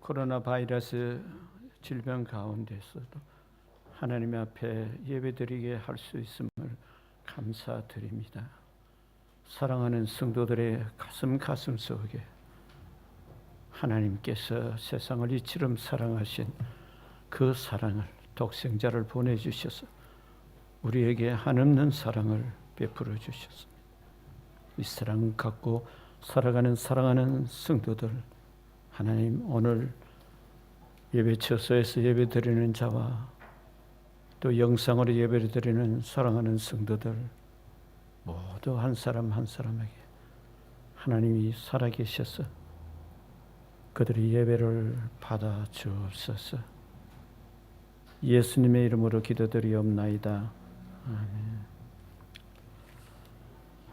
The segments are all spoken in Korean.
코로나 바이러스 질병 가운데서도 하나님 앞에 예배드리게 할 수 있음을 감사드립니다. 사랑하는 성도들의 가슴 속에 하나님께서 세상을 이처럼 사랑하신 그 사랑을 독생자를 보내주셔서 우리에게 한없는 사랑을 베풀어 주셨습니다. 이 사랑 갖고 살아가는 사랑하는 성도들, 하나님 오늘 예배 처소에서 예배드리는 자와 또 영상으로 예배를 드리는 사랑하는 성도들 모두 한 사람 한 사람에게 하나님이 살아계셔서 그들의 예배를 받아 주옵소서. 예수님의 이름으로 기도드리옵나이다. 아멘.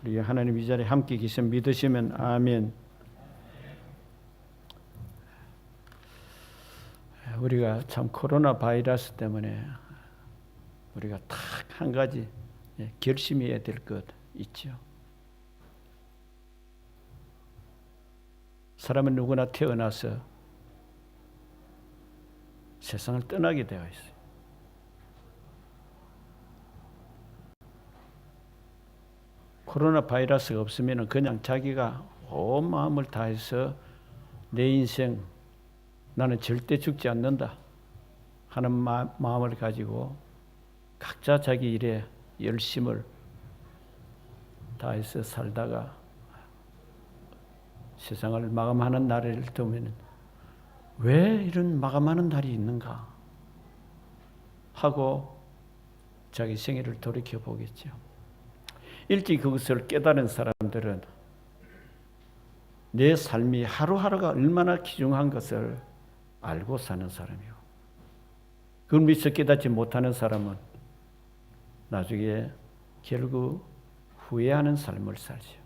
우리 하나님 이 자리에 함께 계신 믿으시면 아멘. 우리가 참 코로나 바이러스 때문에 우리가 딱 한 가지 결심해야 될 것 있죠. 사람은 누구나 태어나서 세상을 떠나게 되어 있어요. 코로나 바이러스가 없으면 그냥 자기가 온 마음을 다해서 내 인생 나는 절대 죽지 않는다 하는 마음을 가지고 각자 자기 일에 열심을 다해서 살다가 세상을 마감하는 날을 두면 왜 이런 마감하는 날이 있는가 하고 자기 생애를 돌이켜 보겠죠. 일찍 그것을 깨달은 사람들은 내 삶이 하루하루가 얼마나 귀중한 것을 알고 사는 사람이고, 그걸 미처 깨닫지 못하는 사람은 나중에 결국 후회하는 삶을 살죠.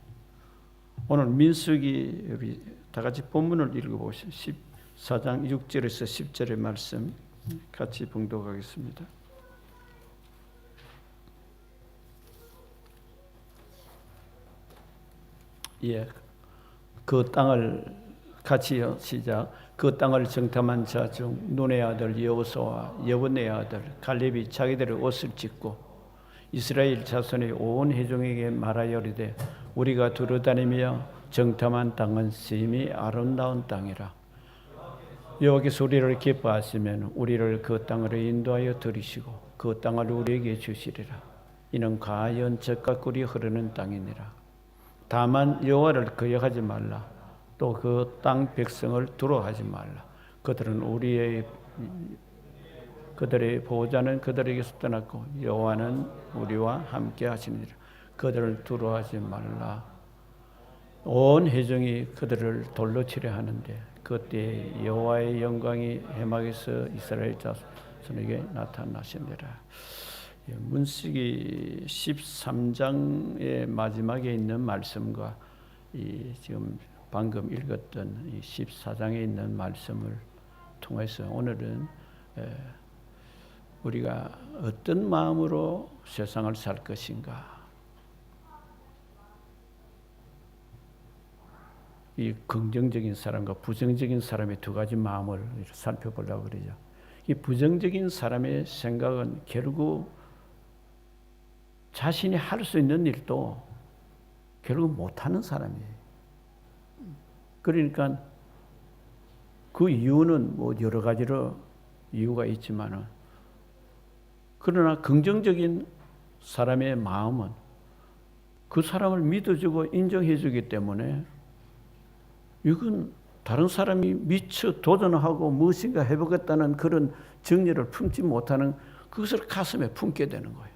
오늘 민수기 우리 다 같이 본문을 읽어보시죠. 14장 6절에서 10절의 말씀 같이 봉독하겠습니다. 예, 그 땅을 같이요. 시작. 그 땅을 정탐한 자 중 눈의 아들 여호수아와 여분의 아들 갈렙이 자기들의 옷을 찢고 이스라엘 자손의 온 회중에게 말하여리되 우리가 두루다니며 정탐한 땅은 심히 아름다운 땅이라. 여호와께서 우리를 기뻐하시면 우리를 그 땅으로 인도하여 들이시고 그 땅을 우리에게 주시리라. 이는 과연 젖과 꿀이 흐르는 땅이니라. 다만 여호와를 거역하지 말라. 또 그 땅 백성을 두려워하지 말라. 그들의 보호자는 그들에게서 떠났고 여호와는 우리와 함께 하시니라. 그들을 두려워하지 말라. 온 회중이 그들을 돌로 치려 하는데 그때 여호와의 영광이 해막에서 이스라엘 자손에게 나타나시니라. 문수기 13장의 마지막에 있는 말씀과 지금 방금 읽었던 이 14장에 있는 말씀을 통해서 오늘은 우리가 어떤 마음으로 세상을 살 것인가, 이 긍정적인 사람과 부정적인 사람의 두 가지 마음을 살펴보려고 그러죠. 이 부정적인 사람의 생각은 결국 자신이 할 수 있는 일도 결국 못하는 사람이에요. 그러니까 그 이유는 뭐 여러 가지로 이유가 있지만은, 그러나 긍정적인 사람의 마음은 그 사람을 믿어주고 인정해주기 때문에 이건 다른 사람이 미처 도전하고 무엇인가 해보겠다는 그런 정열을 품지 못하는 그것을 가슴에 품게 되는 거예요.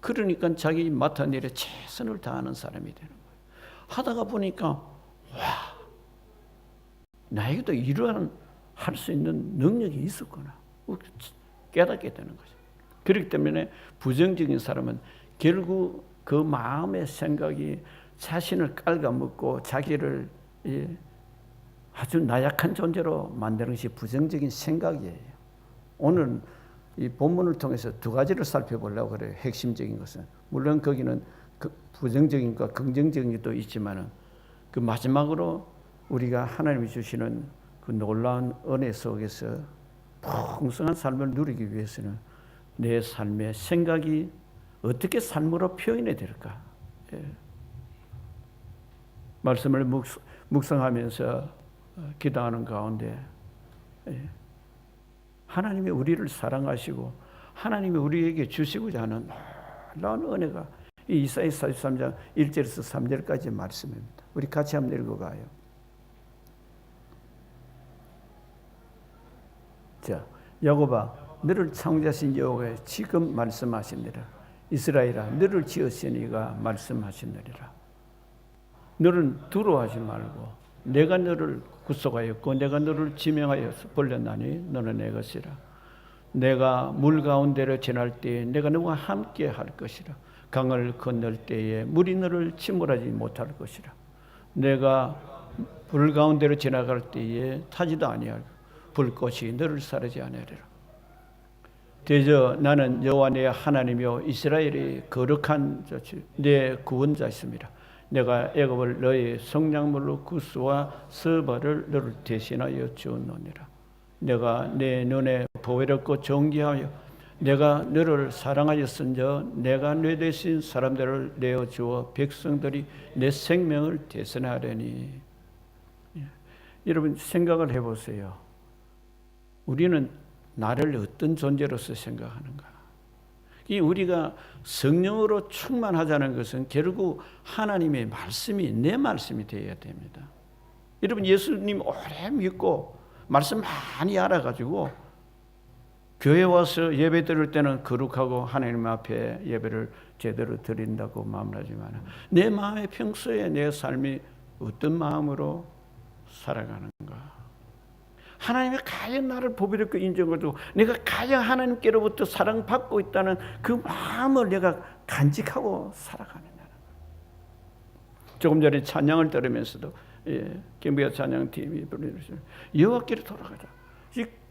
그러니까 자기 맡은 일에 최선을 다하는 사람이 되는 거예요. 하다가 보니까 와, 나에게도 이러한 할 수 있는 능력이 있었구나 깨닫게 되는 거죠. 그렇기 때문에 부정적인 사람은 결국 그 마음의 생각이 자신을 깔아먹고 자기를 아주 나약한 존재로 만드는 것이 부정적인 생각이에요. 오늘 이 본문을 통해서 두 가지를 살펴보려고 그래요. 핵심적인 것은 물론 거기는 부정적인 것과 긍정적인 것도 있지만은 그 마지막으로 우리가 하나님이 주시는 그 놀라운 은혜 속에서 풍성한 삶을 누리기 위해서는 내 삶의 생각이 어떻게 삶으로 표현이 될까? 말씀을 묵상하면서 기도하는 가운데 하나님이 우리를 사랑하시고 하나님이 우리에게 주시고자 하는 놀라운 은혜가 이 이사야 43장 1절에서 3절까지의 말씀입니다. 우리 같이 한번 읽어봐요. 자, 야곱아, 너를 창조하신 여호와가 지금 말씀하시니라. 이스라엘아, 너를 지으시니가 말씀하시느니라. 너는 두려워하지 말고 내가 너를 구속하였고 내가 너를 지명하여 벌렸나니 너는 내 것이라. 내가 물 가운데로 지날 때에 내가 너와 함께 할 것이라. 강을 건널 때에 물이 너를 침몰하지 못할 것이라. 내가 불 가운데로 지나갈 때에 타지도 아니할 불꽃이 너를 사르지 아니하리라. 대저 나는 여호와 내 하나님이요 이스라엘의 거룩한 내 구원자였습니다. 내가 애굽을 너의 성량물로 구스와 서바를 너를 대신하여 주었노니라. 내가 내 눈에 보배롭고 존귀하여 내가 너를 사랑하였은저 내가 내 대신 사람들을 내어주어 백성들이 내 생명을 대신하려니. 여러분 생각을 해보세요. 우리는 나를 어떤 존재로서 생각하는가? 이 우리가 성령으로 충만하자는 것은 결국 하나님의 말씀이 내 말씀이 되어야 됩니다. 여러분 예수님 오래 믿고 말씀 많이 알아가지고 교회 와서 예배 드릴 때는 거룩하고 하나님 앞에 예배를 제대로 드린다고 마음을 하지만 내 마음의 평소에 내 삶이 어떤 마음으로 살아가는가? 하나님이 과연 나를 보배롭게 인정해주고 내가 과연 하나님께로부터 사랑받고 있다는 그 마음을 내가 간직하고 살아가느냐는 거예요. 조금 전에 찬양을 들으면서도 김부야 찬양팀이 부르셨어요. 여호와께로 돌아가자.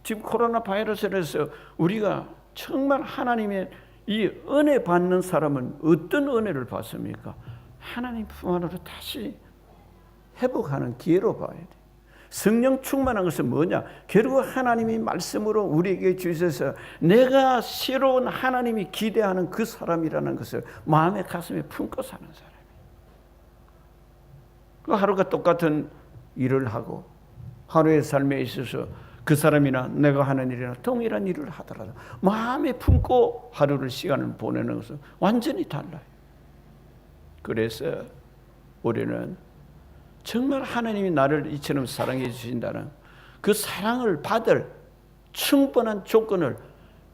지금 코로나 바이러스로 해서 우리가 정말 하나님의 이 은혜 받는 사람은 어떤 은혜를 받습니까? 하나님 품 안으로 다시 회복하는 기회로 봐야 돼. 성령 충만한 것은 뭐냐? 결국 하나님이 말씀으로 우리에게 주셔서 내가 새로운 하나님이 기대하는 그 사람이라는 것을 마음에 가슴에 품고 사는 사람이에요. 그 하루가 똑같은 일을 하고 하루의 삶에 있어서 그 사람이나 내가 하는 일이나 동일한 일을 하더라도 마음에 품고 하루를 시간을 보내는 것은 완전히 달라요. 그래서 우리는 정말 하나님이 나를 이처럼 사랑해 주신다는 그 사랑을 받을 충분한 조건을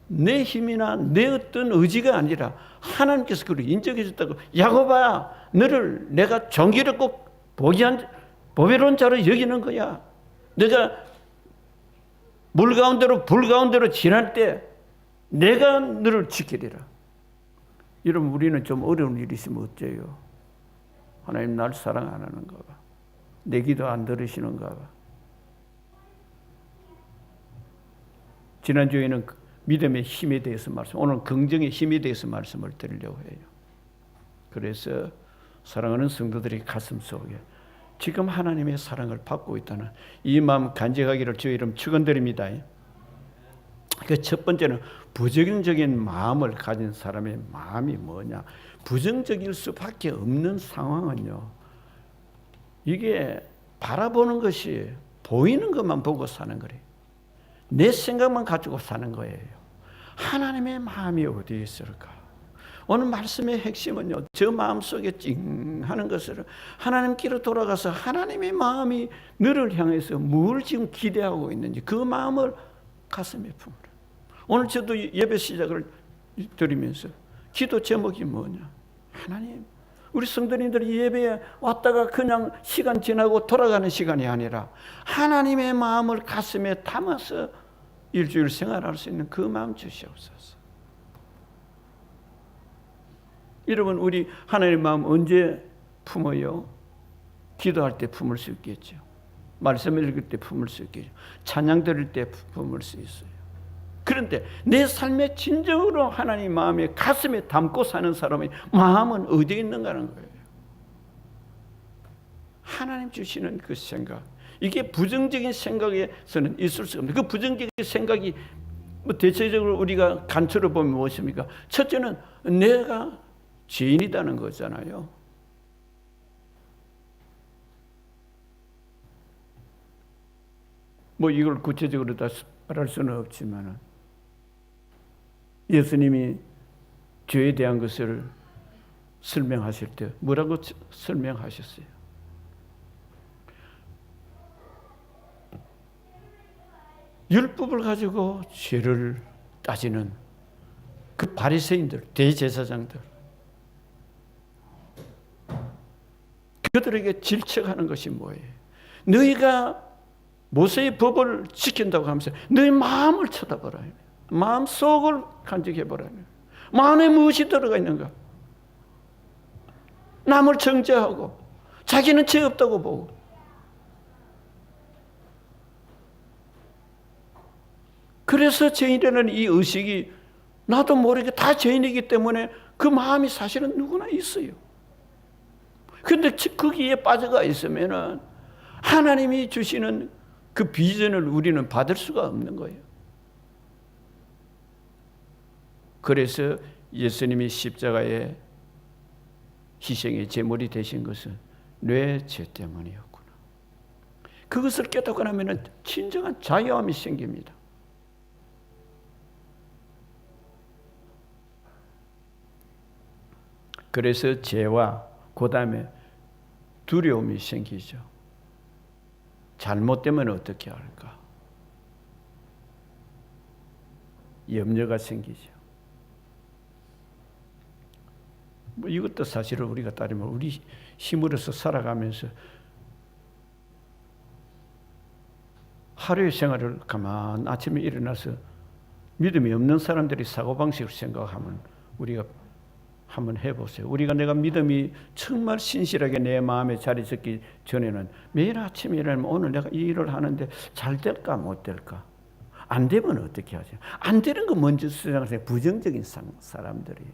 내 힘이나 내 어떤 의지가 아니라 하나님께서 그를 인정해 줬다고. 야곱아, 너를 내가 정기롭고 보배로운 자로 여기는 거야. 내가 물 가운데로 불 가운데로 지날 때 내가 너를 지키리라. 여러분 우리는 좀 어려운 일이 있으면 어째요? 하나님 날 사랑 안 하는가 봐. 내 기도 안 들으시는가 봐. 지난주에는 믿음의 힘에 대해서 오늘 긍정의 힘에 대해서 말씀을 드리려고 해요. 그래서 사랑하는 성도들이 가슴 속에 지금 하나님의 사랑을 받고 있다는 이 마음 간직하기를 주의 이름 축원드립니다. 그 첫 번째는 부정적인 마음을 가진 사람의 마음이 뭐냐? 부정적일 수밖에 없는 상황은요. 이게 바라보는 것이 보이는 것만 보고 사는 거래요. 내 생각만 가지고 사는 거예요. 하나님의 마음이 어디에 있을까? 오늘 말씀의 핵심은요. 저 마음속에 찡 하는 것을 하나님께로 돌아가서 하나님의 마음이 너를 향해서 뭘 지금 기대하고 있는지 그 마음을 가슴에 품으라. 오늘 저도 예배 시작을 드리면서 기도 제목이 뭐냐? 하나님, 우리 성도님들이 예배에 왔다가 그냥 시간 지나고 돌아가는 시간이 아니라 하나님의 마음을 가슴에 담아서 일주일 생활할 수 있는 그 마음 주시옵소서. 여러분 우리 하나님의 마음 언제 품어요? 기도할 때 품을 수 있겠죠. 말씀을 읽을 때 품을 수 있겠죠. 찬양 드릴 때 품을 수 있어요. 그런데 내 삶에 진정으로 하나님 마음에 가슴에 담고 사는 사람의 마음은 어디에 있는가 하는 거예요. 하나님 주시는 그 생각, 이게 부정적인 생각에서는 있을 수가 없는. 그 부정적인 생각이 뭐 대체적으로 우리가 간추려 보면 무엇입니까? 첫째는 내가 죄인이라는 거잖아요. 뭐 이걸 구체적으로 다 말할 수는 없지만 예수님이 죄에 대한 것을 설명하실 때 뭐라고 설명하셨어요? 율법을 가지고 죄를 따지는 그 바리새인들, 대제사장들, 그들에게 질책하는 것이 뭐예요? 너희가 모세의 법을 지킨다고 하면서 너희 마음을 쳐다보라. 마음 속을 간직해보라. 마음에 무엇이 들어가 있는가? 남을 정죄하고 자기는 죄 없다고 보고, 그래서 죄인이라는 이 의식이 나도 모르게 다 죄인이기 때문에 그 마음이 사실은 누구나 있어요. 그런데 거기에 빠져가 있으면은 하나님이 주시는 그 비전을 우리는 받을 수가 없는 거예요. 그래서 예수님이 십자가의 희생의 제물이 되신 것은 내 죄 때문이었구나. 그것을 깨닫고 나면 진정한 자유함이 생깁니다. 그래서 죄와 그 다음에 두려움이 생기죠. 잘못되면 어떻게 할까? 염려가 생기죠. 뭐 이것도 사실은 우리가 따르면 우리 힘으로서 살아가면서 하루의 생활을 가만 아침에 일어나서 믿음이 없는 사람들이 사고방식을 생각하면 우리가 한번 해보세요. 내가 믿음이 정말 신실하게 내 마음에 자리 잡기 전에는 매일 아침에 일어나면 오늘 내가 이 일을 하는데 잘 될까 못 될까? 안 되면 어떻게 하죠? 안 되는 거 먼저 생각하세요. 부정적인 사람들이.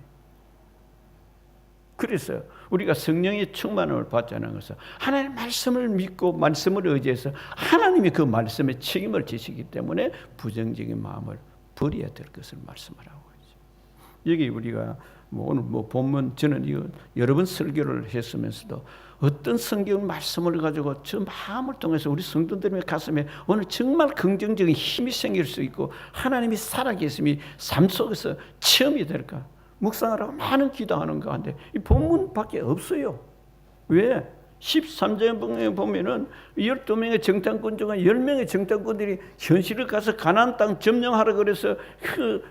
그래서 우리가 성령의 충만함을 받자는 것은 하나님의 말씀을 믿고 말씀을 의지해서 하나님이 그 말씀에 책임을 지시기 때문에 부정적인 마음을 버려야 될 것을 말씀을 하고 있죠. 여기 우리가 오늘 본문, 저는 여러 번 설교를 했으면서도 어떤 성경 말씀을 가지고 저 마음을 통해서 우리 성도들의 가슴에 오늘 정말 긍정적인 힘이 생길 수 있고 하나님이 살아계심이 삶 속에서 체험이 될까? 묵상을 하고 많은 기도하는 가운데 이 본문밖에 없어요. 왜? 13장에 보면은 12명의 정탐꾼 중에 10명의 정탐꾼들이 현실을 가서 가나안 땅 점령하라 그래서 그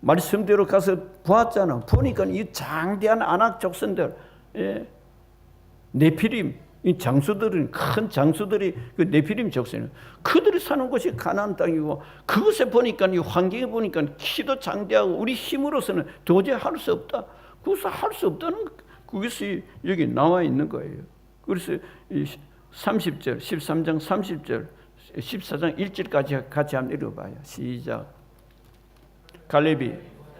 말씀대로 가서 보았잖아. 보니까 이 장대한 아낙 족속들, 네피림, 이 장수들은 큰 장수들이 그 네피림 족속은 그들이 사는 곳이 가나안 땅이고 그것에 보니까 이 환경에 보니까 키도 장대하고 우리 힘으로서는 도저히 할 수 없다. 그것을 할 수 없다는 그것이 여기 나와 있는 거예요. 그래서 30절, 13장 30절, 14장 1절까지 같이 한번 읽어봐요. 시작. 갈렙이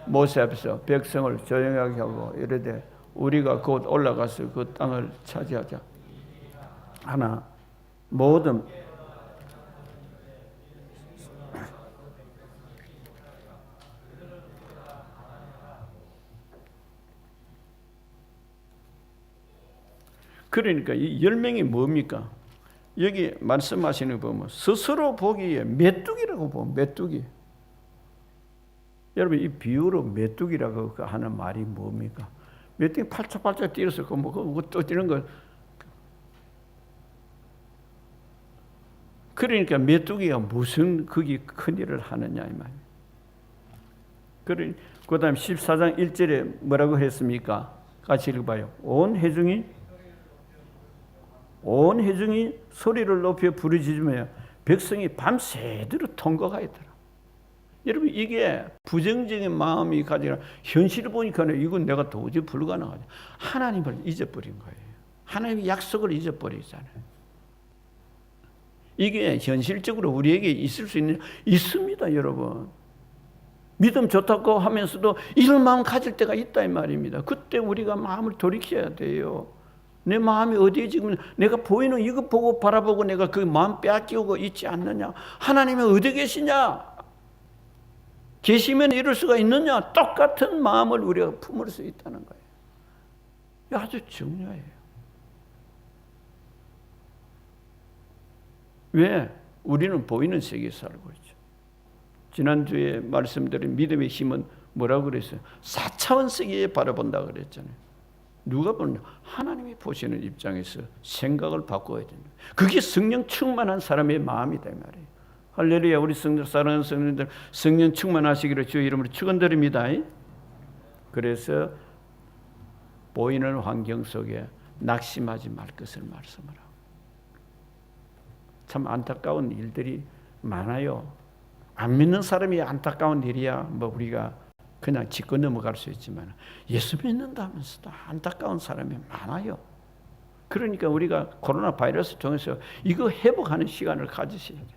모세 앞에서 백성을 조용하게 하고 이르되 우리가 곧 올라가서 그 땅을 차지하자. 하나 모든 그러니까 이 10명이 뭡니까? 여기 말씀하시는 거 보면 스스로 보기에 메뚜기라고 보면 메뚜기. 여러분 이 비유로 메뚜기라고 하는 말이 뭡니까? 메뚜기 팔짝팔짝 뛰어서 그거 또 뛰는 거. 그러니까 메뚜기가 무슨 거기 큰 일을 하느냐 이 말이에요. 그다음 14장 1절에 뭐라고 했습니까? 같이 읽어봐요. 온 회중이 소리를 높여 부르짖으며 백성이 밤새도록 통곡하였더라. 여러분 이게 부정적인 마음이 가지고 현실을 보니까 이건 내가 도저히 불가능하죠. 하나님을 잊어버린 거예요. 하나님의 약속을 잊어버리잖아요. 이게 현실적으로 우리에게 있을 수 있습니다, 여러분. 믿음 좋다고 하면서도 이런 마음 가질 때가 있다 이 말입니다. 그때 우리가 마음을 돌이켜야 돼요. 내 마음이 어디에 지금 내가 보이는 이것 보고 바라보고 내가 그 마음 빼앗기고 있지 않느냐? 하나님이 어디 계시냐? 계시면 이럴 수가 있느냐? 똑같은 마음을 우리가 품을 수 있다는 거예요. 아주 중요해요. 왜? 우리는 보이는 세계에 살고 있죠. 지난주에 말씀드린 믿음의 힘은 뭐라고 그랬어요? 4차원 세계에 바라본다 그랬잖아요. 누가 보느냐? 하나님이 보시는 입장에서 생각을 바꿔야 된다. 그게 성령 충만한 사람의 마음이다 이 말이에요. 할렐루야. 우리 사랑하는 성령들 성령 충만하시기를 주의 이름으로 축원드립니다. 그래서 보이는 환경 속에 낙심하지 말 것을 말씀을 하고, 참 안타까운 일들이 많아요. 안 믿는 사람이 안타까운 일이야 뭐 우리가 그냥 짚고 넘어갈 수 있지만, 예수 믿는다면서도 안타까운 사람이 많아요. 그러니까 우리가 코로나 바이러스 통해서 이거 회복하는 시간을 가지셔야 돼요.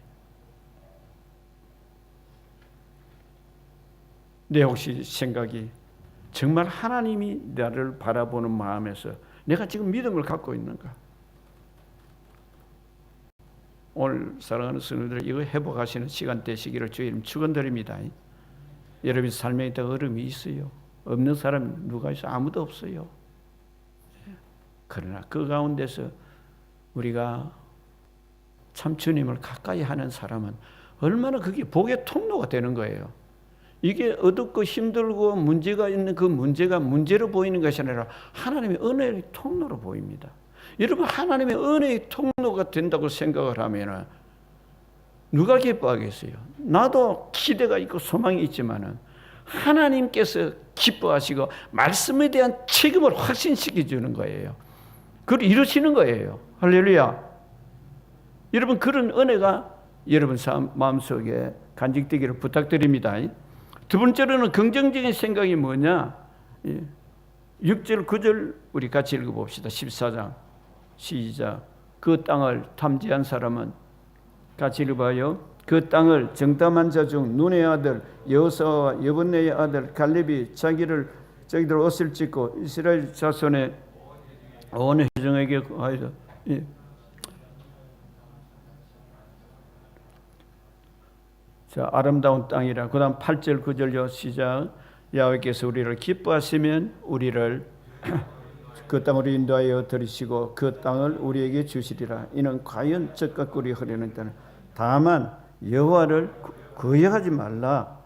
내 혹시 생각이 정말 하나님이 나를 바라보는 마음에서 내가 지금 믿음을 갖고 있는가? 오늘 사랑하는 성도들, 이거 회복하시는 시간 되시기를 주의 이름 축원드립니다. 여러분 삶에 있다 어려움이 있어요. 없는 사람 누가 있어? 아무도 없어요. 그러나 그 가운데서 우리가 참 주님을 가까이 하는 사람은 얼마나 그게 복의 통로가 되는 거예요. 이게 어둡고 힘들고 문제가 있는 그 문제가 문제로 보이는 것이 아니라 하나님의 은혜의 통로로 보입니다. 여러분 하나님의 은혜의 통로가 된다고 생각을 하면 누가 기뻐하겠어요? 나도 기대가 있고 소망이 있지만은 하나님께서 기뻐하시고 말씀에 대한 책임을 확신시켜 주는 거예요. 그걸 이루시는 거예요. 할렐루야. 여러분 그런 은혜가 여러분 마음속에 간직되기를 부탁드립니다. 두 번째로는 긍정적인 생각이 뭐냐? 6절 9절 우리 같이 읽어봅시다. 14장 시작. 그 땅을 탐지한 사람은 같이 읽어봐요. 그 땅을 정탐한 자 중 눈의 아들 여호사와 여분네의 아들 갈렙이 자기들 옷을 찢고 이스라엘 자손의 온 회중에게 하여서 자, 아름다운 땅이라. 그 다음 8절 9절요 시작. 야훼께서 우리를 기뻐하시면 우리를 그 땅으로 인도하여 들이시고 그 땅을 우리에게 주시리라. 이는 과연 젖과 꿀이 흐르는 땅. 다만 여호와를 거역하지 말라.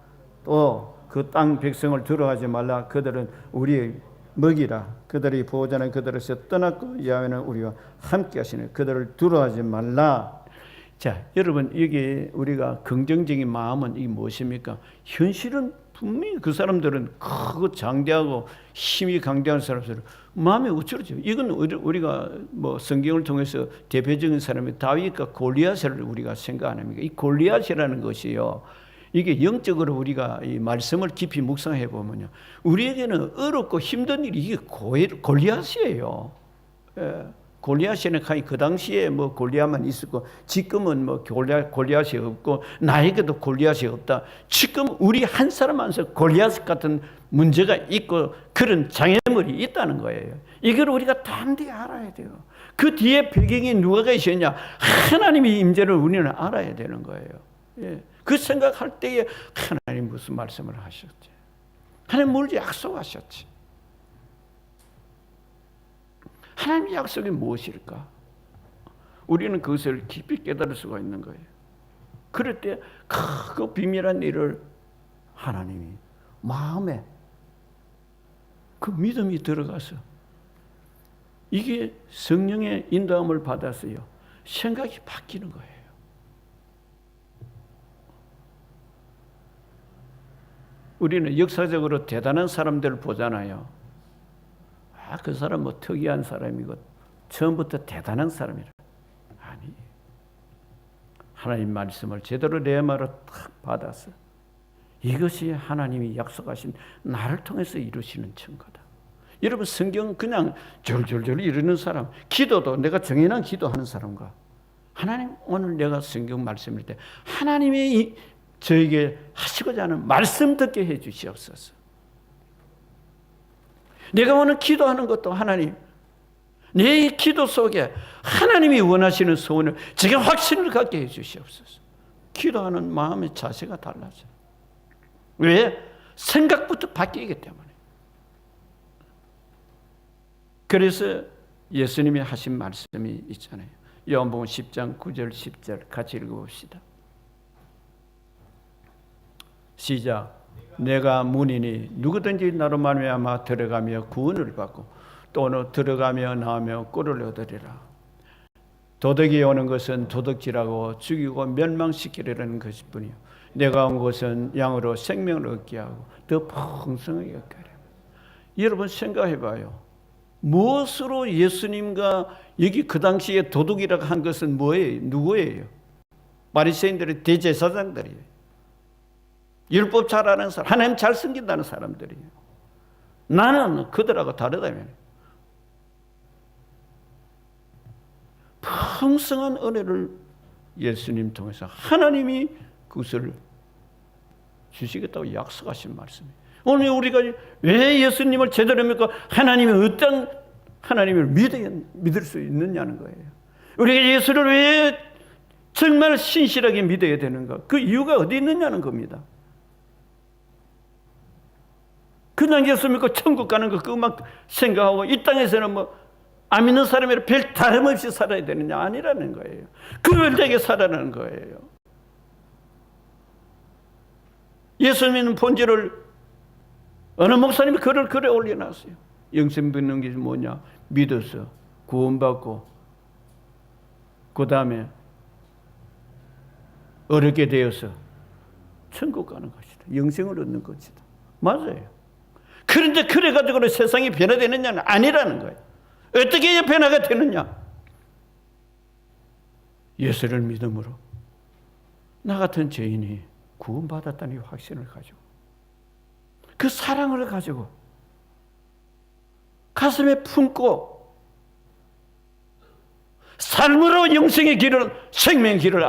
또 그 땅 백성을 두려워하지 말라. 그들은 우리의 먹이라. 그들이 보호자는 그들에서 떠났고 야훼는 우리와 함께 하시는 그들을 두려워하지 말라. 자, 여러분 여기 우리가 긍정적인 마음은 이게 무엇입니까? 현실은 분명히 그 사람들은 크고 장대하고 힘이 강대한 사람들 마음이 우쭐하죠. 이건 우리가 뭐 성경을 통해서 대표적인 사람이 다윗과 골리앗을 우리가 생각 안 합니까? 이 골리앗이라는 것이요, 이게 영적으로 우리가 이 말씀을 깊이 묵상해 보면요, 우리에게는 어렵고 힘든 일이 이게 골리앗이에요. 예. 골리앗에는 그 당시에 뭐 골리앗만 있었고 지금은 뭐 골리앗이 없고 나에게도 골리앗이 없다. 지금 우리 한 사람 안에서 골리앗 같은 문제가 있고 그런 장애물이 있다는 거예요. 이걸 우리가 담대히 알아야 돼요. 그 뒤에 배경이 누가 계시냐? 하나님의 임재를 우리는 알아야 되는 거예요. 예. 그 생각할 때에 하나님 무슨 말씀을 하셨지? 하나님 뭘 약속하셨지? 하나님의 약속이 무엇일까? 우리는 그것을 깊이 깨달을 수가 있는 거예요. 그럴 때 그 비밀한 일을 하나님이 마음에 그 믿음이 들어가서 이게 성령의 인도함을 받았어요. 생각이 바뀌는 거예요. 우리는 역사적으로 대단한 사람들을 보잖아요. 그 사람 뭐 특이한 사람이고 처음부터 대단한 사람이라. 아니, 하나님 말씀을 제대로 레마로 딱 받아서 이것이 하나님이 약속하신 나를 통해서 이루시는 증거다. 여러분 성경 그냥 졸졸졸 이루는 사람, 기도도 내가 정해놓은 기도하는 사람과 하나님 오늘 내가 성경 말씀일 때 하나님이 저에게 하시고자 하는 말씀 듣게 해 주시옵소서. 내가 오늘 기도하는 것도 하나님 내 기도 속에 하나님이 원하시는 소원을 제가 확신을 갖게 해 주시옵소서. 기도하는 마음의 자세가 달라져요. 왜? 생각부터 바뀌기 때문에. 그래서 예수님이 하신 말씀이 있잖아요. 요한복음 10장 9절 10절 같이 읽어봅시다. 시작. 내가 문이니 누구든지 나로 말미암아 들어가며 구원을 받고 또는 들어가며 나오며 꼴을 얻으리라. 도둑이 오는 것은 도둑질하고 죽이고 멸망시키려는 것일 뿐이요 내가 온 것은 양으로 생명을 얻게 하고 더 풍성하게 얻게 하려. 여러분 생각해 봐요. 무엇으로 예수님과 여기 그 당시에 도둑이라고 한 것은 뭐예요? 누구예요? 바리새인들의 대제사장들이에요. 율법 잘 아는 사람, 하나님 잘 섬긴다는 사람들이에요. 나는 그들하고 다르다면 풍성한 은혜를 예수님 통해서 하나님이 그것을 주시겠다고 약속하신 말씀이에요. 오늘 우리가 왜 예수님을 제대로 믿고 하나님이 어떤 하나님을 믿을 수 있느냐는 거예요. 우리가 예수를 왜 정말 신실하게 믿어야 되는가? 그 이유가 어디 있느냐는 겁니다. 그냥 예수 믿고 천국 가는 거 그것만 생각하고 이 땅에서는 뭐 안 믿는 사람이라 별 다름없이 살아야 되느냐? 아니라는 거예요. 그럴되게 살아라는 거예요. 예수 믿는 본질을 어느 목사님이 글을 글에 올려놨어요. 영생 믿는 게 뭐냐? 믿어서 구원받고 그 다음에 어렵게 되어서 천국 가는 것이다. 영생을 얻는 것이다. 맞아요. 그런데 그래가지고는 세상이 변화되느냐는 아니라는 거예요. 어떻게 변화가 되느냐? 예수를 믿음으로 나 같은 죄인이 구원받았다는 확신을 가지고 그 사랑을 가지고 가슴에 품고 삶으로 영생의 길을 생명의 길을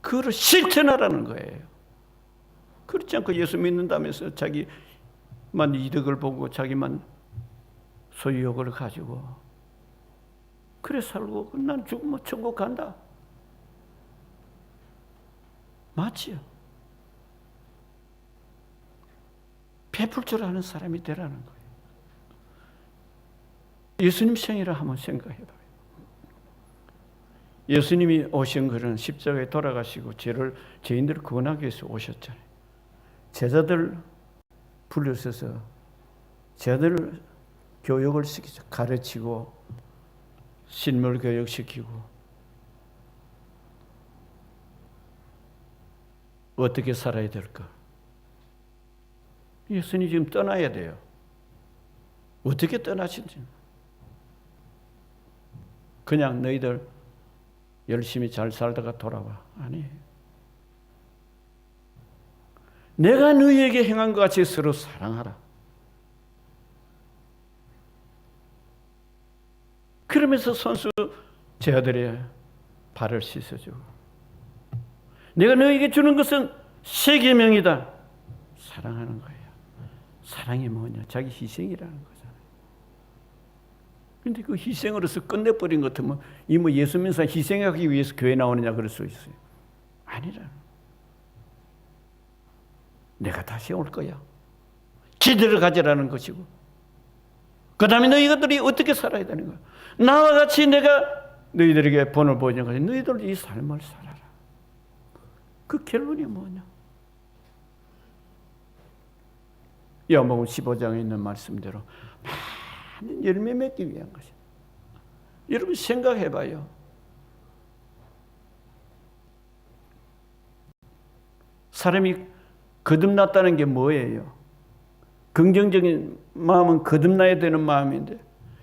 그거를 실천하라는 거예요. 그렇지 않고 예수 믿는다면서 자기만 이득을 보고 자기만 소유욕을 가지고 그래 살고 난 죽으면 천국 간다. 맞지요? 베풀 줄 아는 사람이 되라는 거예요. 예수님 생이라 한번 생각해봐요. 예수님이 오신 것은 십자가에 돌아가시고 죄인들을 구원하기 위해서 오셨잖아요. 제자들 불러서서 제자들을 교육을 시키죠. 가르치고 신물 교육시키고 어떻게 살아야 될까? 예수님이 지금 떠나야 돼요. 어떻게 떠나신지. 그냥 너희들 열심히 잘 살다가 돌아와. 아니에요. 내가 너희에게 행한 것 같이 서로 사랑하라. 그러면서 선수 제자들의 발을 씻어주고 내가 너희에게 주는 것은 새 계명이다. 사랑하는 거예요. 사랑이 뭐냐? 자기 희생이라는 거잖아요. 그런데 그 희생으로서 끝내버린 것 같으면 이 뭐 예수 믿는 사람 희생하기 위해서 교회 나오느냐 그럴 수 있어요. 아니라 내가 다시 올 거야. 기대를 가지라는 것이고 그 다음에 너희들이 어떻게 살아야 되는 거야. 나와 같이 내가 너희들에게 본을 보이는 것이 너희들 이 삶을 살아라. 그 결론이 뭐냐? 요한복음 15장에 있는 말씀대로 많은 열매 맺기 위한 것이야. 여러분 생각해봐요. 사람이 거듭났다는 게 뭐예요? 긍정적인 마음은 거듭나야 되는 마음인데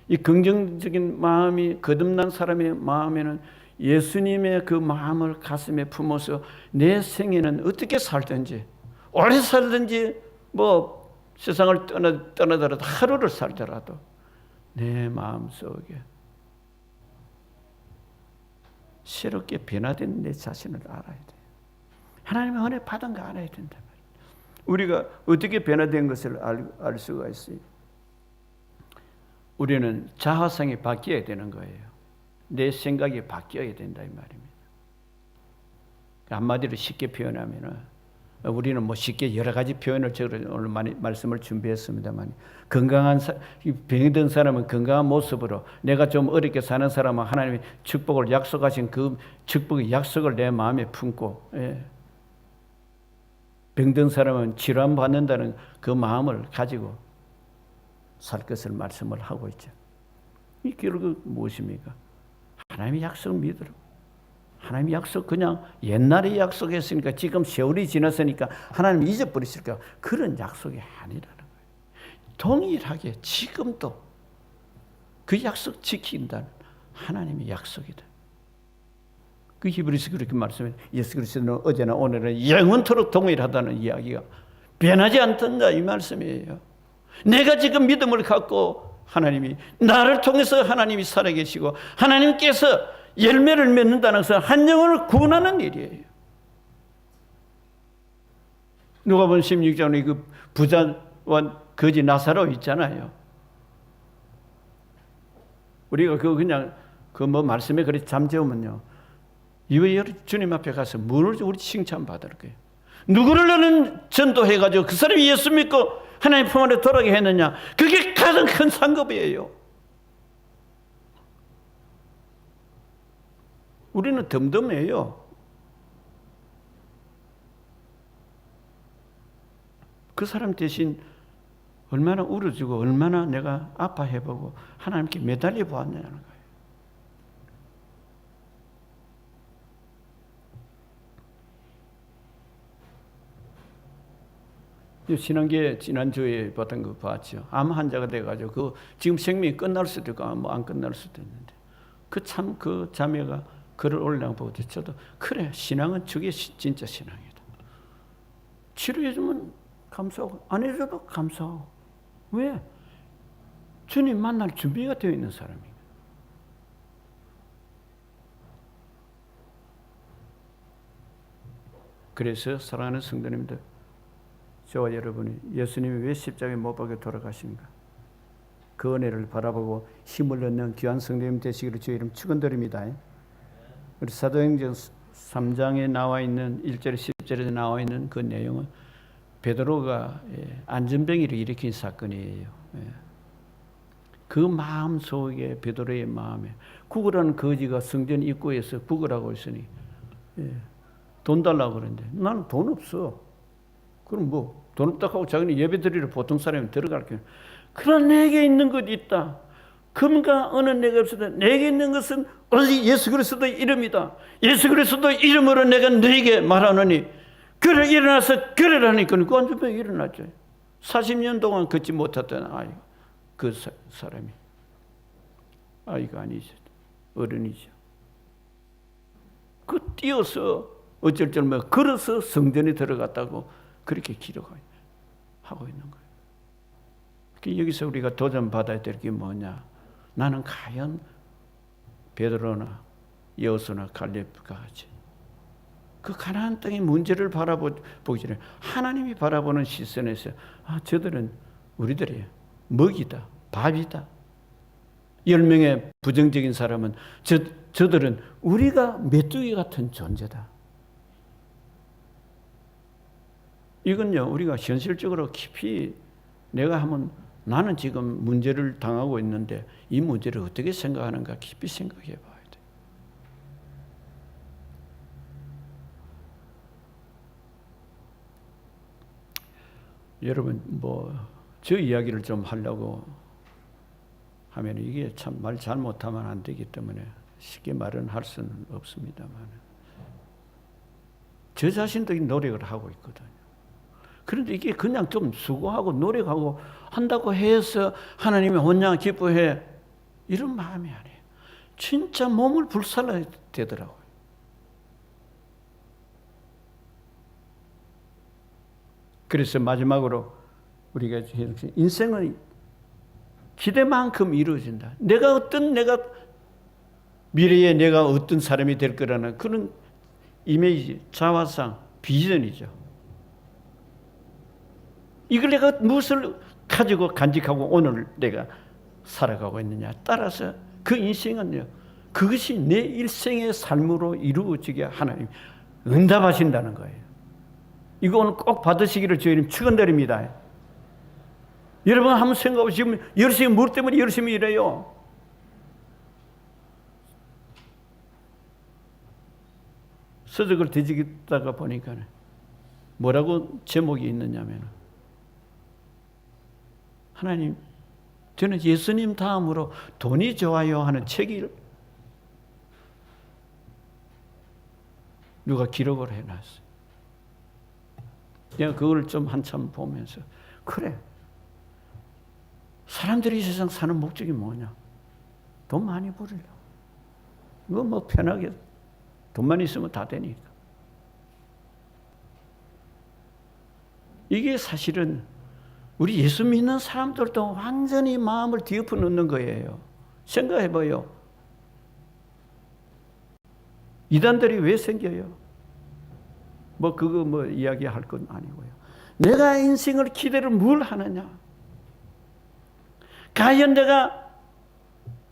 이 긍정적인 마음이 거듭난 사람의 마음에는 예수님의 그 마음을 가슴에 품어서 내 생에는 어떻게 살든지 오래 살든지 뭐 세상을 떠나더라도 하루를 살더라도 내 마음속에 새롭게 변화된 내 자신을 알아야 돼요. 하나님의 은혜 받은 거 알아야 된다. 우리가 어떻게 변화된 것을 알 수가 있어요. 우리는 자화상이 바뀌어야 되는 거예요. 내 생각이 바뀌어야 된다 이 말입니다. 한마디로 쉽게 표현하면은 우리는 뭐 쉽게 여러 가지 표현을 제가 오늘 많이 말씀을 준비했습니다만, 건강한 병든 사람은 건강한 모습으로, 내가 좀 어렵게 사는 사람은 하나님이 축복을 약속하신 그 축복의 약속을 내 마음에 품고, 병든 사람은 치료함 받는다는 그 마음을 가지고 살 것을 말씀을 하고 있죠. 이 결국 무엇입니까? 하나님의 약속을 믿으라. 하나님의 약속, 그냥 옛날에 약속했으니까 지금 세월이 지났으니까 하나님 잊어버리실까? 그런 약속이 아니라는 거예요. 동일하게 지금도 그 약속 지킨다는 하나님의 약속이다. 그 히브리서 그렇게 말씀해. 예수 그리스도는 어제나 오늘은 영원토록 동일하다는 이야기가 변하지 않던다 이 말씀이에요. 내가 지금 믿음을 갖고 하나님이 나를 통해서 하나님이 살아계시고 하나님께서 열매를 맺는다는 것은 한 영혼을 구원하는 일이에요. 누가복음 16장에 그 부자와 거지 나사로 있잖아요. 우리가 그냥 뭐 말씀에 그렇게 잠재우면요, 이외에 주님 앞에 가서 뭘 우리 칭찬 받을 거예요. 누구를 너는 전도해가지고 그 사람이 예수 믿고 하나님 품 안에 돌아가게 했느냐? 그게 가장 큰 상급이에요. 우리는 덤덤해요. 그 사람 대신 얼마나 울어주고 얼마나 내가 아파해보고 하나님께 매달려 보았냐는 거예요. 신앙계 지난주에 봤던 거 봤죠. 암 환자가 돼가지고 지금 생명이 끝날 수도 있고 뭐 안 끝날 수도 있는데 그 자매가 글을 올려보고 저도 그래, 신앙은 저게 진짜 신앙이다. 치료해주면 감사하고 안 해줘도 감사하고. 왜? 주님 만날 준비가 되어 있는 사람이에요. 그래서 사랑하는 성도님들, 저와 여러분이 예수님이 왜 십자가에 못 박혀 돌아가신가? 그 은혜를 바라보고 힘을 얻는 귀한 성도님 되시기를 주의 이름 축원드립니다. 우리 사도행전 3장에 나와 있는 1절 10절에 나와 있는 그 내용은 베드로가 안전병이를 일으킨 사건이에요. 그 마음 속에, 베드로의 마음에 구걸하는 거지가 성전 입구에서 구걸하고 있으니 돈 달라고 그러는데 나는 돈 없어. 그럼 뭐 돈 없다고 하고 자기는 예배 드리러 보통 사람이 들어갈 게, 그러나 내게 있는 것이 있다. 금과 은은 내게 없으다. 내게 있는 것은 오직 예수 그리스도의 이름이다. 예수 그리스도의 이름으로 내가 너에게 말하노니 그래 일어나서 그러라니까 그 안전병이 일어났죠. 40년 동안 걷지 못했던 아이, 그 사람이 아이가 아니죠, 어른이죠. 그 뛰어서 어쩔 줄 몰라 걸어서 성전에 들어갔다고 그렇게 기록하고 있는 거예요. 여기서 우리가 도전받아야 될 게 뭐냐? 나는 과연 베드로나 여호수나 갈렙과 같이 그 가나안 땅의 문제를 바라보기 전에 하나님이 바라보는 시선에서 저들은 우리들의 먹이다, 밥이다. 10명의 부정적인 사람은 저들은 우리가 메뚜기 같은 존재다. 이건요, 우리가 현실적으로 깊이 내가 하면 나는 지금 문제를 당하고 있는데 이 문제를 어떻게 생각하는가 깊이 생각해 봐야 돼. 여러분, 저 이야기를 좀 하려고 하면 이게 참 말 잘못하면 안 되기 때문에 쉽게 말은 할 수는 없습니다만 저 자신도 노력을 하고 있거든요. 그런데 이게 그냥 좀 수고하고 노력하고 한다고 해서 하나님이 혼자 기뻐해 이런 마음이 아니에요. 진짜 몸을 불살라야 되더라고요. 그래서 마지막으로 우리가 인생은 기대만큼 이루어진다. 내가 미래에 내가 어떤 사람이 될 거라는 그런 이미지, 자화상, 비전이죠. 이걸 내가 무엇을 가지고 간직하고 오늘 내가 살아가고 있느냐 따라서 그 인생은요, 그것이 내 일생의 삶으로 이루어지게 하나님 응답하신다는 거예요. 이거는 꼭 받으시기를 저희는 축원드립니다. 여러분 한번 생각해보세요. 지금 열심히 뭘 때문에 열심히 일해요? 서적을 뒤지다가 보니까 뭐라고 제목이 있느냐면, 하나님, 저는 예수님 다음으로 돈이 좋아요 하는 책이 누가 기록을 해놨어요. 내가 그걸 좀 한참 보면서, 그래, 사람들이 이 세상 사는 목적이 뭐냐? 돈 많이 벌으려. 이거 뭐 편하게 돈만 있으면 다 되니까. 이게 사실은 우리 예수 믿는 사람들도 완전히 마음을 뒤엎어 놓는 거예요. 생각해봐요. 이단들이 왜 생겨요? 그거 이야기할 건 아니고요. 내가 인생을 기대를 뭘 하느냐? 과연 내가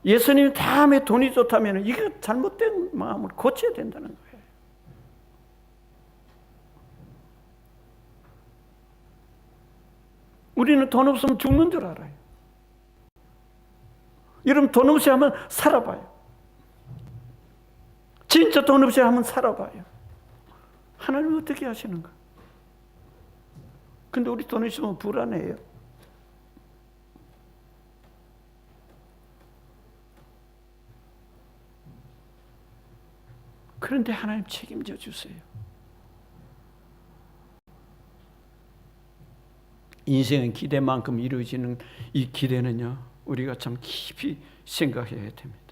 예수님 다음에 돈이 좋다면 이거 잘못된 마음을 고쳐야 된다는 거예요. 우리는 돈 없으면 죽는 줄 알아요. 여러분 돈 없이 한번 살아봐요. 진짜 돈 없이 한번 살아봐요. 하나님은 어떻게 하시는가? 근데 우리 돈 있으면 불안해요. 그런데 하나님 책임져 주세요. 인생은 기대만큼 이루어지는 이 기대는요, 우리가 참 깊이 생각해야 됩니다.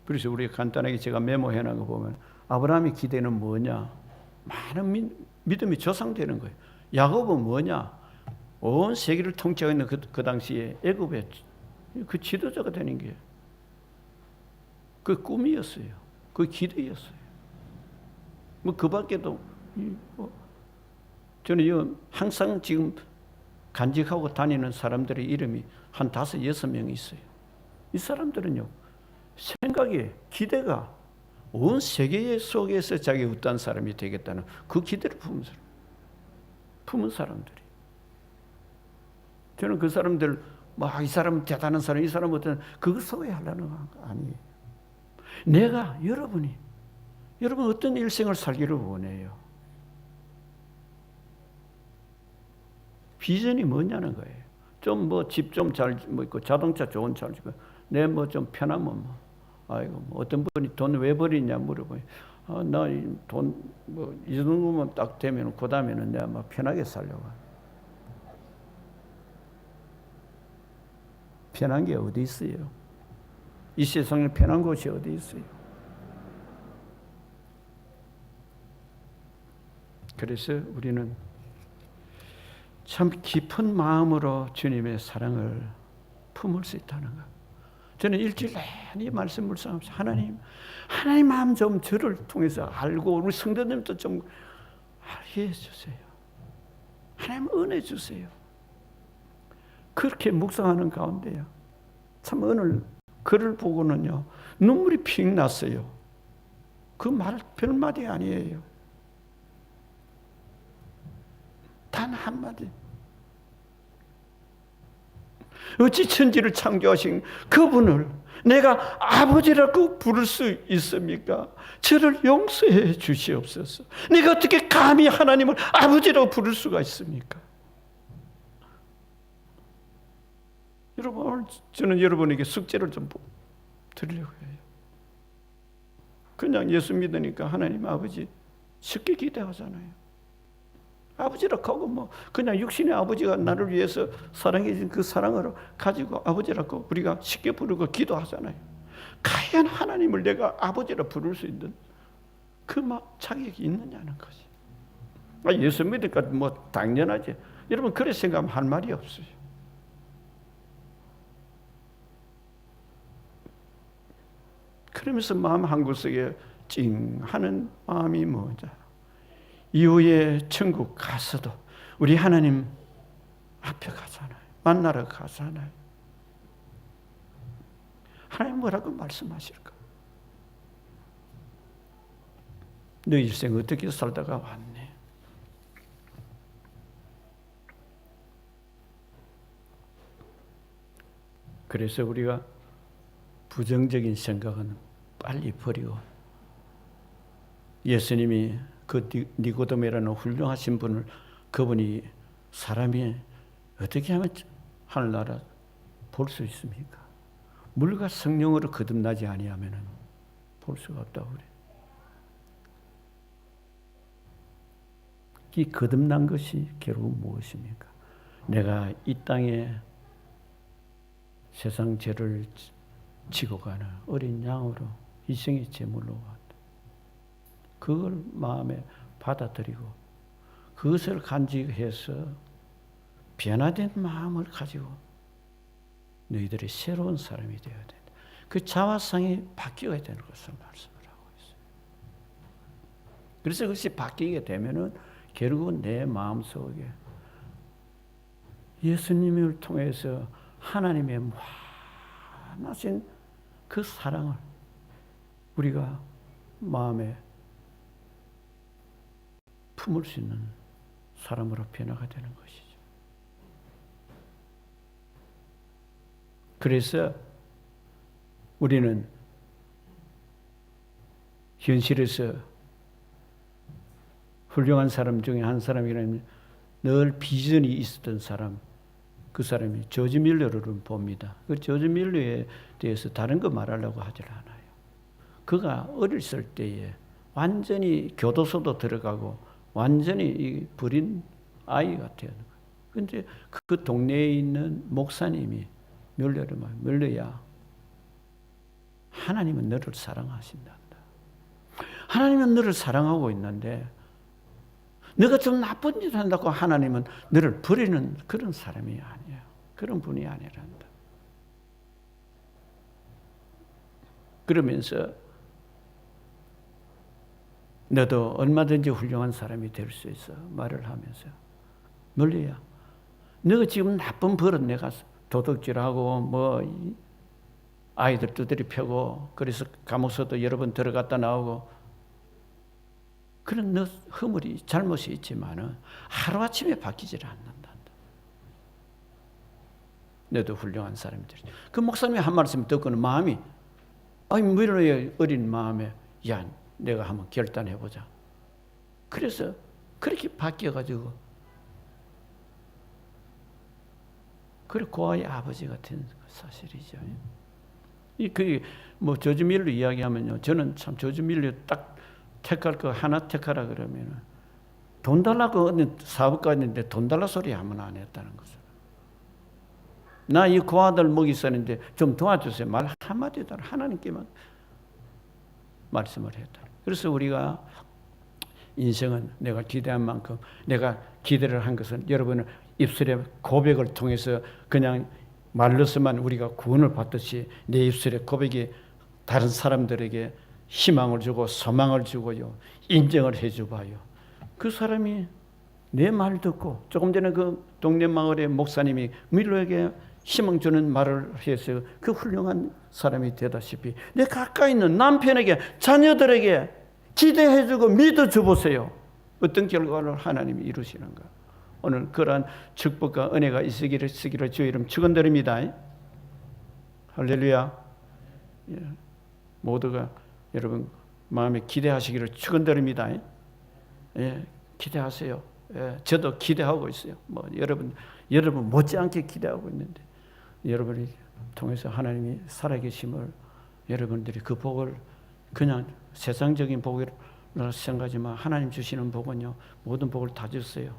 그래서 우리가 간단하게 제가 메모해 놓은 거 보면, 아브라함의 기대는 뭐냐? 많은 믿음이 조상되는 거예요. 야곱은 뭐냐? 온 세계를 통치하고 있는 그 당시에 애굽의 그 지도자가 되는 게 그 꿈이었어요. 그 기대였어요. 그 밖에도 저는 항상 지금 간직하고 다니는 사람들의 이름이 한 5, 6명 있어요. 이 사람들은요, 생각에 기대가 온 세계 속에서 자기 어떤 사람이 되겠다는 그 기대를 품은 사람들이. 저는 그 사람들, 이 사람 대단한 사람, 이 사람 어떤, 그걸 소외하려는 거 아니에요. 여러분 어떤 일생을 살기를 원해요? 비전이 뭐냐는 거예요. 집 좀 잘 있고 자동차 좋은 차 있고 내 좀 편하면 아이고 어떤 분이 돈 왜 버리냐 물어봐요. 나 돈 이 정도만 딱 되면 그 다음에는 내가 편하게 살려고. 편한 게 어디 있어요? 이 세상에 편한 곳이 어디 있어요? 그래서 우리는 참 깊은 마음으로 주님의 사랑을 품을 수 있다는 것. 저는 일주일 내내 말씀 묵상하면서 하나님 마음 좀 저를 통해서 알고 우리 성도님도 좀 알게 해주세요. 하나님 은혜 주세요. 그렇게 묵상하는 가운데요, 참 오늘 글을 보고는요 눈물이 픽 났어요. 그 말 별말이 아니에요. 단 한마디. 어찌 천지를 창조하신 그분을 내가 아버지라고 부를 수 있습니까? 저를 용서해 주시옵소서. 내가 어떻게 감히 하나님을 아버지라고 부를 수가 있습니까? 여러분, 오늘 저는 여러분에게 숙제를 좀 드리려고 해요. 그냥 예수 믿으니까 하나님 아버지 쉽게 기대하잖아요. 아버지라고 하고 그냥 육신의 아버지가 나를 위해서 사랑해 준 그 사랑을 가지고 아버지라고 우리가 쉽게 부르고 기도하잖아요. 과연 하나님을 내가 아버지라 부를 수 있는 그 자격이 있느냐는 거지. 예수 믿으니까 당연하지. 여러분 그래 생각하면 할 말이 없어요. 그러면서 마음 한구석에 찡하는 마음이 뭐냐? 이후에 천국 가서도 우리 하나님 앞에 가잖아요. 만나러 가잖아요. 하나님 뭐라고 말씀하실까? 너 일생 어떻게 살다가 왔네. 그래서 우리가 부정적인 생각은 빨리 버리고 예수님이 그 니고데모라는 훌륭하신 분을 그분이 사람이 어떻게 하면 하늘나라 볼 수 있습니까? 물과 성령으로 거듭나지 아니하면 볼 수가 없다고 그래요. 이 거듭난 것이 결국 무엇입니까? 내가 이 땅에 세상 죄를 지고 가는 어린 양으로 이생의 제물로 왔다. 그걸 마음에 받아들이고 그것을 간직해서 변화된 마음을 가지고 너희들이 새로운 사람이 되어야 된다. 그 자화상이 바뀌어야 되는 것을 말씀을 하고 있어요. 그래서 그것이 바뀌게 되면은 결국은 내 마음속에 예수님을 통해서 하나님의 무한하신 그 사랑을 우리가 마음에 품을 수 있는 사람으로 변화가 되는 것이죠. 그래서 우리는 현실에서 훌륭한 사람 중에 한 사람이라면 늘 비전이 있었던 사람, 그 사람이 조지 밀러를 봅니다. 그 조지 밀러에 대해서 다른 거 말하려고 하질 않아요. 그가 어렸을 때에 완전히 교도소도 들어가고 완전히 버린 아이가 되는 거예요. 그런데 그 동네에 있는 목사님이 밀러를 말, 밀러야, 하나님은 너를 사랑하신단다. 하나님은 너를 사랑하고 있는데 너가 좀 나쁜 짓 한다고 하나님은 너를 버리는 그런 사람이 아니야. 그런 분이 아니란다. 그러면서 너도 얼마든지 훌륭한 사람이 될 수 있어 말을 하면서 밀러야, 너가 지금 나쁜 버릇 내가 도둑질하고 뭐 아이들 두드리 펴고 그래서 감옥서도 여러 번 들어갔다 나오고 그런 너 허물이 잘못이 있지만은 하루아침에 바뀌질 않는다. 너도 훌륭한 사람이 되지. 그 목사님이 한 말씀 듣고는 마음이 밀러의 어린 마음에 야 내가 한번 결단해보자. 그래서 그렇게 바뀌어가지고 그래 그 아이 아버지가 된 사실이죠. 그게 뭐 조지 밀러 이야기하면요, 저는 참 조지 밀러 딱 택할 거 하나 택하라 그러면 돈 달라고 사업가 했는데 돈 달라 소리 한번 안 했다는 거죠. 나 이 고아들 먹이 쓰는데 좀 도와주세요. 말 한마디도 하나님께만 말씀을 했다. 그래서 우리가 인생은 내가 기대한 만큼 내가 기대를 한 것은 여러분은 입술의 고백을 통해서 그냥 말로서만 우리가 구원을 받듯이 내 입술의 고백이 다른 사람들에게 희망을 주고 소망을 주고요, 인정을 해줘봐요. 그 사람이 내 말 듣고 조금 전에 그 동네 마을의 목사님이 밀러에게 희망 주는 말을 해서 그 훌륭한 사람이 되다시피 내 가까이 있는 남편에게 자녀들에게 기대해주고 믿어줘 보세요. 어떤 결과를 하나님이 이루시는가. 오늘 그러한 축복과 은혜가 있으기를 주의 이름 축원드립니다. 할렐루야. 모두가 여러분 마음에 기대하시기를 축원드립니다. 기대하세요. 저도 기대하고 있어요. 뭐 여러분 못지않게 기대하고 있는데 여러분이 통해서 하나님이 살아계심을 여러분들이 그 복을 그냥 세상적인 복이라 생각하지만 하나님 주시는 복은요 모든 복을 다 주세요.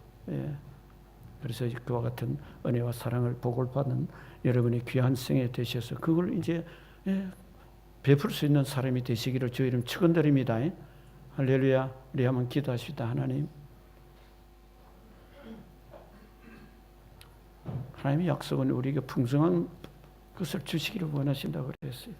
그래서 그와 같은 은혜와 사랑을 복을 받는 여러분의 귀한 생애 되셔서 그걸 이제 베풀 수 있는 사람이 되시기를 주의 이름 축원드립니다. 할렐루야. 우리 한번 기도하시다. 하나님의 약속은 우리에게 풍성한 것을 주시기를 원하신다고 그랬어요.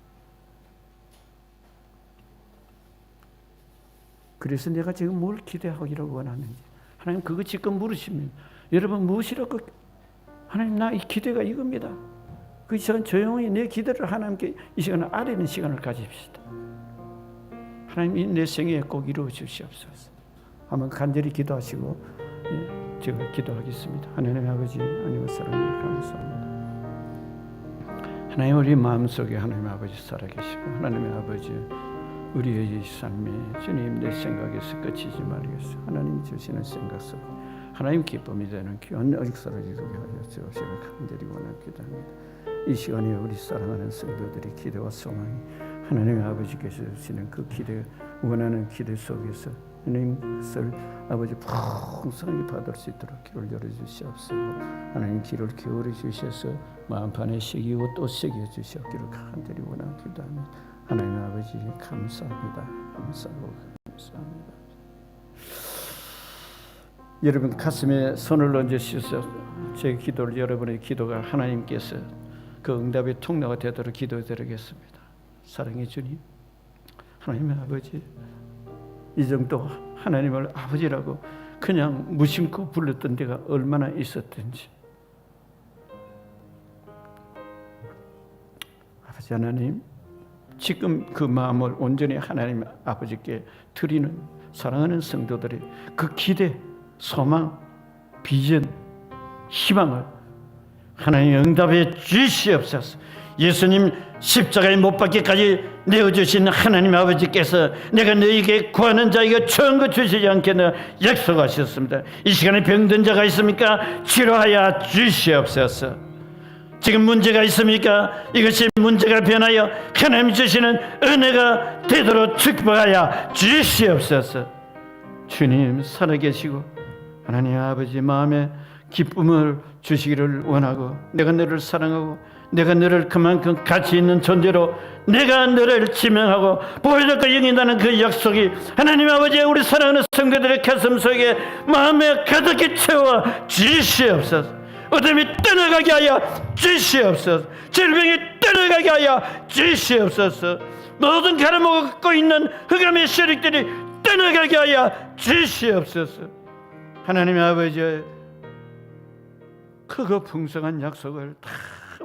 그래서 내가 지금 뭘 기대하기를 원하는지 하나님 그거 지금 물으시면 여러분 무엇이라고 하나님, 나 이 기도가 이겁니다. 그 시간 조용히 내 기도를 하나님께 이 시간을 아뢰는 시간을 가집시다. 하나님, 이 내 생애에 꼭 이루어 주시옵소서. 한번 간절히 기도하시고 제가 기도하겠습니다. 하나님 아버지, 하나님의 사랑을 감사합니다. 하나님, 우리 마음속에 하나님 아버지 살아계시고, 하나님의 아버지, 우리의 삶이 주님 내 생각에서 끝이지 말겠소. 하나님 주시는 생각 속에 하나님 기쁨이 되는 귀한 역사를 이루게 하여 주시기를 간절히 원합니다. 이 시간에 우리 사랑하는 성도들이 기도와 소망이 하나님의 아버지께서 주시는 그 기도, 원하는 기도 속에서 하나님 것을 아버지 풍성하게 받을 수 있도록 길을 열어주시옵소서. 하나님 길을 기울여 주셔서 마음판에 새기고 또 새겨주시옵기를 간절히 원합니다. 하나님 아버지 감사합니다. 감사하고 감사합니다. 여러분 가슴에 손을 얹으셔서 제 기도를, 여러분의 기도가 하나님께서 그 응답의 통로가 되도록 기도드리겠습니다. 사랑의 주님, 하나님의 아버지, 이 정도 하나님을 아버지라고 그냥 무심코 불렀던 데가 얼마나 있었던지, 아버지 하나님, 지금 그 마음을 온전히 하나님 아버지께 드리는 사랑하는 성도들의 그 기대, 소망, 비전, 희망을 하나님 응답해 주시옵소서. 예수님 십자가에 못 박기까지 내어주신 하나님 아버지께서 내가 너에게 구하는 자에게 좋은 것 주시지 않겠나 약속하셨습니다. 이 시간에 병든 자가 있습니까? 치료하여 주시옵소서. 지금 문제가 있습니까? 이것이 문제가 변하여 하나님 주시는 은혜가 되도록 축복하여 주시옵소서. 주님 살아계시고 하나님 아버지 마음에 기쁨을 주시기를 원하고, 내가 너를 사랑하고 내가 너를 그만큼 가치 있는 존재로 내가 너를 지명하고 보호자과 영인다는 그 약속이 하나님 아버지 우리 사랑하는 성도들의 가슴 속에 마음에 가득히 채워 주시옵소서. 어둠이 떠나가게 하여 주시옵소서. 질병이 떠나가게 하여 주시옵소서. 모든 가라먹고 있는 흑암의 세력들이 떠나가게 하여 주시옵소서. 하나님 아버지 크고 풍성한 약속을 다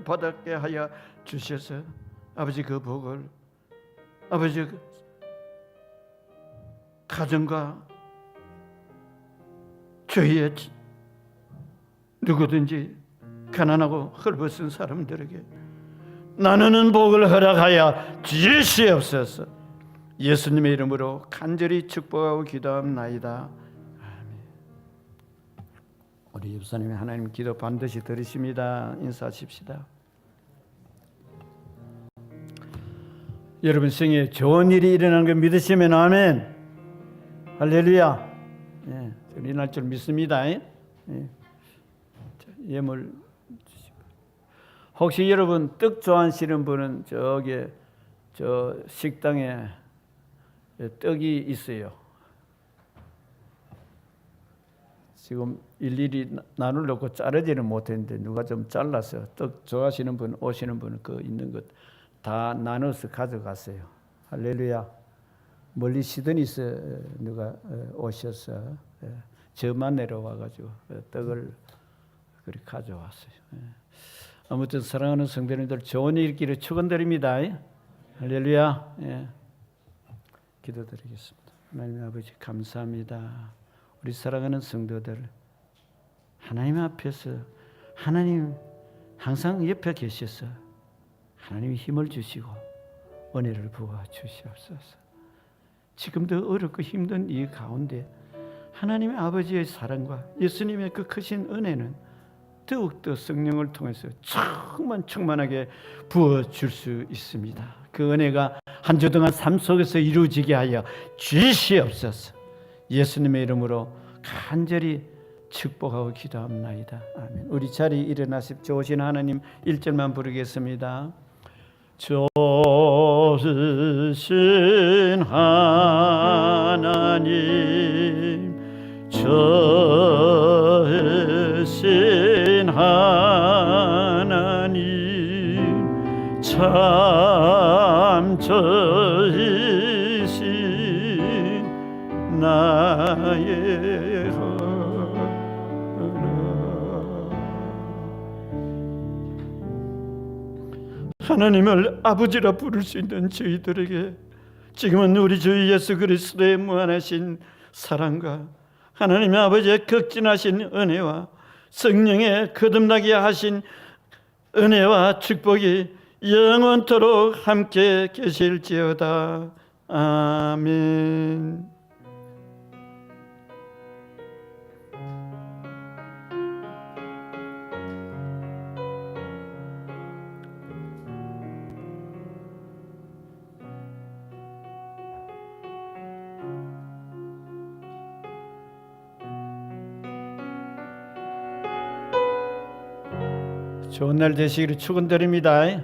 받게 하여 주셔서 아버지 그 복을 아버지 가정과 저희의 누구든지 가난하고 헐벗은 사람들에게 나누는 복을 허락하여 주시옵소서. 예수님의 이름으로 간절히 축복하고 기도합나이다. 우리 집사님이 하나님 기도 반드시 들으십니다. 인사하십시다. 여러분 생에 좋은 일이 일어나는 걸 믿으시면 아멘. 할렐루야. 예, 일어날 줄 믿습니다. 예. 예물 주시고. 혹시 여러분 떡 좋아하시는 분은 저기 저 식당에 떡이 있어요. 지금 일일이 나누려고 자르지는 못했는데 누가 좀 잘라서 떡 좋아하시는 분 오시는 분 그 있는 것 다 나눠서 가져갔어요. 할렐루야. 멀리 시드니에서 누가 오셔서 저만 내려와가지고 떡을 그렇게 가져왔어요. 아무튼 사랑하는 성도님들 좋은 일 있기를 축원드립니다. 할렐루야. 기도드리겠습니다. 하나님 아버지 감사합니다. 우리 사랑하는 성도들 하나님 앞에서 하나님 항상 옆에 계셔서 하나님이 힘을 주시고 은혜를 부어 주시옵소서. 지금도 어렵고 힘든 이 가운데 하나님의 아버지의 사랑과 예수님의 그 크신 은혜는 더욱더 성령을 통해서 충만하게 부어줄 수 있습니다. 그 은혜가 한 주 동안 삶 속에서 이루어지게 하여 주시옵소서. 예수님의 이름으로 간절히 축복하고 기도합나이다. 아멘. 우리 자리 일어나십시오. 좋으신 하나님 1절만 부르겠습니다. 좋으신 하나님, 좋으신 하나님, 참 좋으신 나의 하나님. 하나님을 아버지라 부를 수 있는 저희들에게 지금은 우리 주 예수 그리스도의 무한하신 사랑과 하나님의 아버지의 극진하신 은혜와 성령의 거듭나게 하신 은혜와 축복이 영원토록 함께 계실지어다. 아멘. 좋은 날 되시기를 축원드립니다.